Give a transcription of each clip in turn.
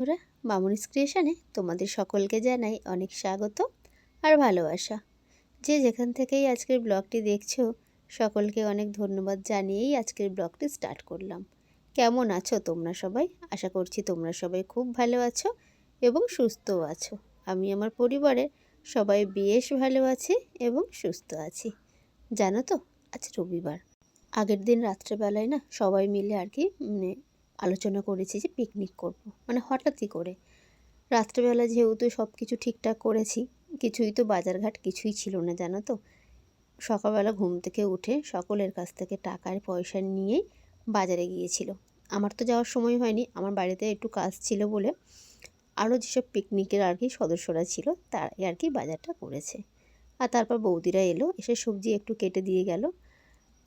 বন্ধুরা, মামুনিস ক্রিয়েশনে তোমাদের সকলকে জানাই অনেক স্বাগত আর ভালোবাসা। যে যেখান থেকেই আজকের ব্লগটি দেখছো, সকলকে অনেক ধন্যবাদ জানিয়েই আজকের ব্লগটি স্টার্ট করলাম। কেমন আছো তোমরা সবাই? আশা করছি তোমরা সবাই খুব ভালো আছো এবং সুস্থও আছো। আমি আমার পরিবারের সবাই বেশ ভালো আছি এবং সুস্থ আছি। জানো তো, আজ রবিবার। আগের দিন রাত্রেবেলায় না সবাই মিলে আর কি আলোচনা করেছি যে পিকনিক করব, হঠাৎই করে রাত্রেবেলা যেহেতু সব কিছু ঠিকঠাক করেছি, কিছুই তো বাজারঘাট কিছুই ছিল না জানো তো। সকালবেলা ঘুম থেকে উঠে সকলের কাছ থেকে টাকার পয়সা নিয়েই বাজারে গিয়েছিল। আমার তো যাওয়ার সময় হয়নি, আমার বাড়িতে একটু কাজ ছিল বলে আরও যেসব পিকনিকের আর কি সদস্যরা ছিল তারাই আর কি বাজারটা করেছে। আর তারপর বৌদিরা এলো, এসে সবজি একটু কেটে দিয়ে গেল।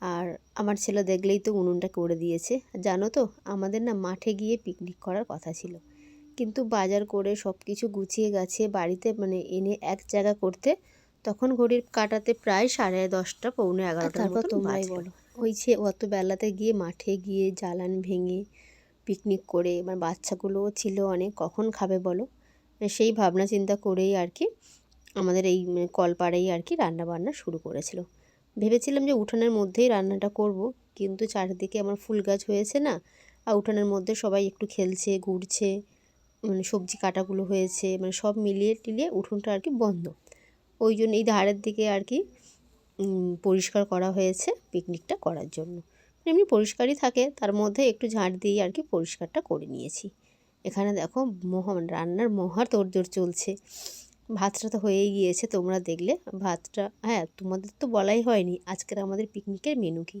আর আমার ছেলে দেখলেই তো উনুনটা করে দিয়েছে। জানো তো, আমাদের না মাঠে গিয়ে পিকনিক করার কথা ছিল, কিন্তু বাজার করে সব কিছু গুছিয়ে গাছিয়ে বাড়িতে এনে এক জায়গা করতে তখন ঘড়ির কাটাতে প্রায় 10:30 পৌনে 11টার তারপর মতন তোমরাই বাজলো। বলো। ওই যে অত বেলাতে গিয়ে মাঠে গিয়ে জ্বালান ভেঙে পিকনিক করে, বাচ্চাগুলোও ছিল অনেক, কখন খাবে বলো। সেই ভাবনা চিন্তা করেই আর কি আমাদের এই কলপাড়েই আর কি রান্না বান্না শুরু করেছিল। ভেবেছিলাম যে উঠানের মধ্যেই রান্নাটা করব, কিন্তু চারিদিকে আমার ফুল গাছ হয়েছে না, আর উঠানের মধ্যে সবাই একটু খেলছে ঘুরছে, সবজি কাটাগুলো হয়েছে, সব মিলিয়ে টিলিয়ে উঠোনটা আর কি বন্ধ। ওই জন্য এই ধারের দিকে আর কি পরিষ্কার করা হয়েছে পিকনিকটা করার জন্য। এমনি পরিষ্কারই থাকে, তার মধ্যে একটু ঝাঁট দিয়ে আর কি পরিষ্কারটা করে নিয়েছি। এখানে দেখো রান্নার মহা তোড়জোড় চলছে। ভাতটা তো হয়েই গিয়েছে, তোমরা দেখলে ভাতটা। হ্যাঁ, তোমাদের তো বলাই হয়নি আজকের আমাদের পিকনিকের মেনু কী।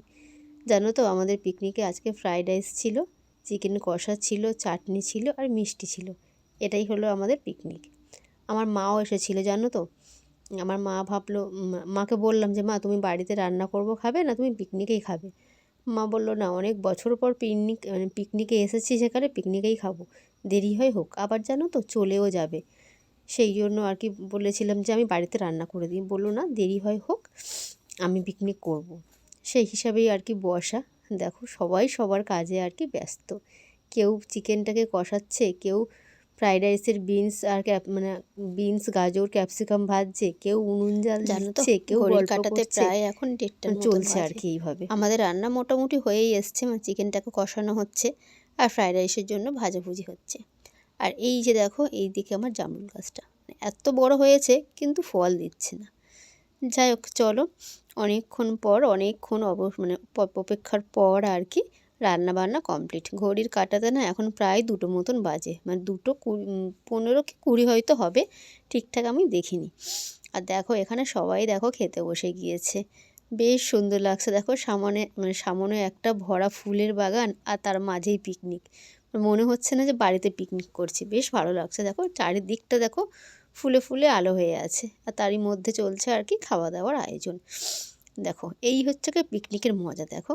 জানো তো, আমাদের পিকনিকে আজকে ফ্রাইড রাইস ছিল, চিকেন কষা ছিল, চাটনি ছিল আর মিষ্টি ছিল। এটাই হলো আমাদের পিকনিক। আমার মাও এসেছিলো জানো তো। আমার মা ভাবলো, মাকে বললাম যে মা তুমি বাড়িতে রান্না করবো, খাবে না তুমি পিকনিকেই খাবে? মা বললো না, অনেক বছর পর পিকনিকে এসেছি, সেখানে পিকনিকেই খাবো, দেরি হয় হোক। আবার জানো তো চলেও যাবে, সেই জন্য আর কি বলেছিলাম যে আমি বাড়িতে রান্না করে দিই। বললো না, দেরি হয় হোক, আমি পিকনিক করব। সেই হিসাবেই আর কি বসা। দেখো সবাই সবার কাজে আর কি ব্যস্ত। কেউ চিকেনটাকে কষাচ্ছে, কেউ ফ্রাইড রাইসের বিনস আর বিনস গাজর ক্যাপসিকাম ভাজছে, কেউ উনুন জাল জানো তো, দিচ্ছে, কেউ ঘড়ির গল্প কাঁটাতে করছে। প্রায় এখন 1:30টার মতন চলছে আর বাজে। কি এইভাবে। আমাদের রান্না মোটামুটি হয়েই এসছে, চিকেনটাকে কষানো হচ্ছে আর ফ্রাইড রাইসের জন্য ভাজাভুজি হচ্ছে। আর এই যে দেখো, এই দিকে আমার জামরুল গাছটা এত বড় হয়েছে কিন্তু ফল দিচ্ছে না। যাই হোক, চলো, অনেকক্ষণ অপেক্ষার পর আর কি রান্না বান্না কমপ্লিট। ঘড়ির কাঁটাতে না এখন প্রায় 2টো মতন বাজে, 2:15 কি 20 হয়তো হবে, ঠিকঠাক আমি দেখিনি। আর দেখো এখানে সবাই দেখো খেতে বসে গিয়েছে, বেশ সুন্দর লাগছে। দেখো সামনে একটা ভরা ফুলের বাগান, আর তার মাঝেই পিকনিক। মনে হচ্ছে না যে বাড়িতে পিকনিক করছি, বেশ ভালো লাগছে। দেখো চারিদিকটা দেখো ফুলে ফুলে আলো হয়ে আছে, আর তারই মধ্যে চলছে আর কি খাওয়া দাওয়ার আয়োজন। দেখো এই হচ্ছে কি পিকনিকের মজা। দেখো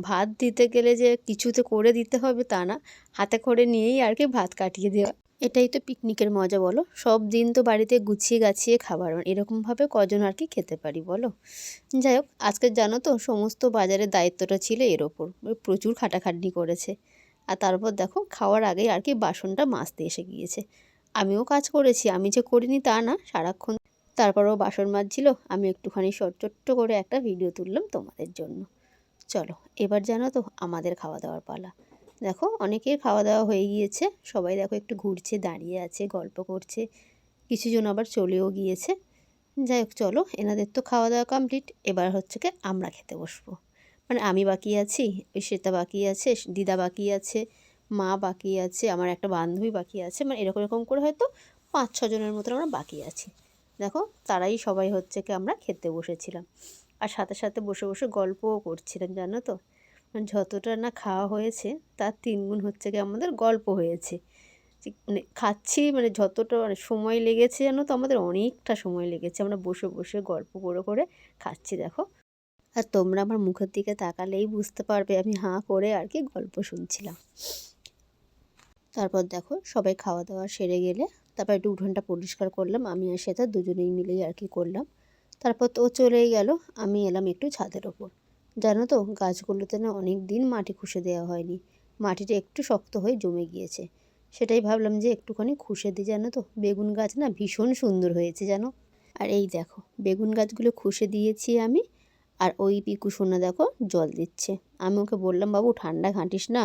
ভাত দিতে গেলে যে কিছুতে করে দিতে হবে তা না, হাতে করে নিয়েই আর কি ভাত কাটিয়ে দেওয়া, এটাই তো পিকনিকের মজা বলো। সব দিন তো বাড়িতে গুছিয়ে গাছিয়ে খাবার, এরকমভাবে কজন আর কি খেতে পারি বলো। যাই হোক, আজকে জানো তো সমস্ত বাজারের দায়িত্বটা ছিল এর ওপর, প্রচুর খাটাখাটনি করেছে। আর তারপর দেখো খাওয়ার আগেই আর কি বাসনটা মাজতে এসে গিয়েছে। আমিও কাজ করেছি, আমি যে করিনি তা না, সারাক্ষণ। তারপরেও বাসন মাজছিল, আমি একটুখানি ছোট্ট করে একটা ভিডিও তুললাম তোমাদের জন্য। চলো এবার জানো তো আমাদের খাওয়া দাওয়ার পালা। দেখো অনেকের খাওয়া দাওয়া হয়ে গিয়েছে, সবাই দেখো একটু ঘুরছে, দাঁড়িয়ে আছে, গল্প করছে, কিছুজন আবার চলেও গিয়েছে। যাই হোক চলো, এনাদের তো খাওয়া দাওয়া কমপ্লিট, এবার হচ্ছে কি আমরা খেতে বসবো। আমি বাকি আছি, ওই শ্বেতা বাকি আছে, দিদা বাকি আছে, মা বাকি আছে, আমার একটা বান্ধবী বাকি আছে, এরকম এরকম করে হয়তো 5-6 জনের মতন আমরা বাকি আছি। দেখো তারাই সবাই হচ্ছে কি আমরা খেতে বসেছিলাম, আর সাথে সাথে বসে বসে গল্পও করছিলাম জানো তো। যতটা না খাওয়া হয়েছে তার 3 গুণ হচ্ছে কি আমাদের গল্প হয়েছে। খাচ্ছি, যতটা সময় লেগেছে জানো তো, আমাদের অনেকটা সময় লেগেছে, আমরা বসে বসে গল্প করে করে খাচ্ছি দেখো। আর তোমরা আমার মুখের দিকে তাকালেই বুঝতে পারবে আমি হাঁ করে আর কি গল্প শুনছিলাম। তারপর দেখো সবাই খাওয়া দাওয়া সেরে গেলে তারপর একটু উঠোনটা পরিষ্কার করলাম, আমি আর সেটা দুজনেই মিলেই আর কি করলাম। তারপর তো ও চলেই গেল, আমি এলাম একটু ছাদের ওপর। জানো তো গাছগুলোতে না অনেক দিন মাটি খুঁড়ে দেওয়া হয়নি, মাটিটা একটু শক্ত হয়ে জমে গিয়েছে। সেটাই ভাবলাম যে একটুখানি খুশে দিই, জানো তো বেগুন গাছ না ভীষণ সুন্দর হয়েছে জানো। আর এই দেখো বেগুন গাছগুলো খুশে দিয়েছি আমি, আর ওই পিকু সোনা দেখো জল দিচ্ছে। আমি ওকে বললাম বাবু ঠান্ডা ঘাঁটিস না,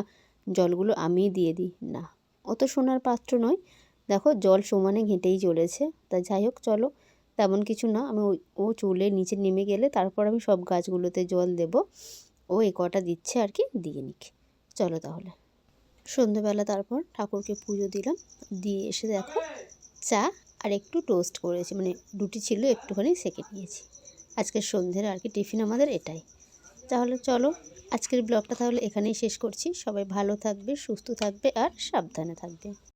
জলগুলো আমিই দিয়ে দিই। না, অত সোনার পাত্র নয়, দেখো জল সমানে ঘেঁটেই চলেছে। তা যাই হোক চলো, তেমন কিছু না, আমি ও চুলের নিচে নেমে গেলে তারপর আমি সব গাছগুলোতে জল দেব। ও এ কটা দিচ্ছে আর কি, দিয়ে নিক। চলো তাহলে। সন্ধেবেলা তারপর ঠাকুরকে পুজো দিলাম, দিয়ে এসে দেখো চা আর একটু টোস্ট করেছি, মানে রুটি ছিল একটুখানি সেঁকে নিয়েছি। আজকের সন্ধ্যের আর কি টিফিন আমাদের এটাই। তাহলে চলো আজকের ব্লগটা তাহলে এখানেই শেষ করছি। সবাই ভালো থাকবে, সুস্থ থাকবে আর সাবধানে থাকবে।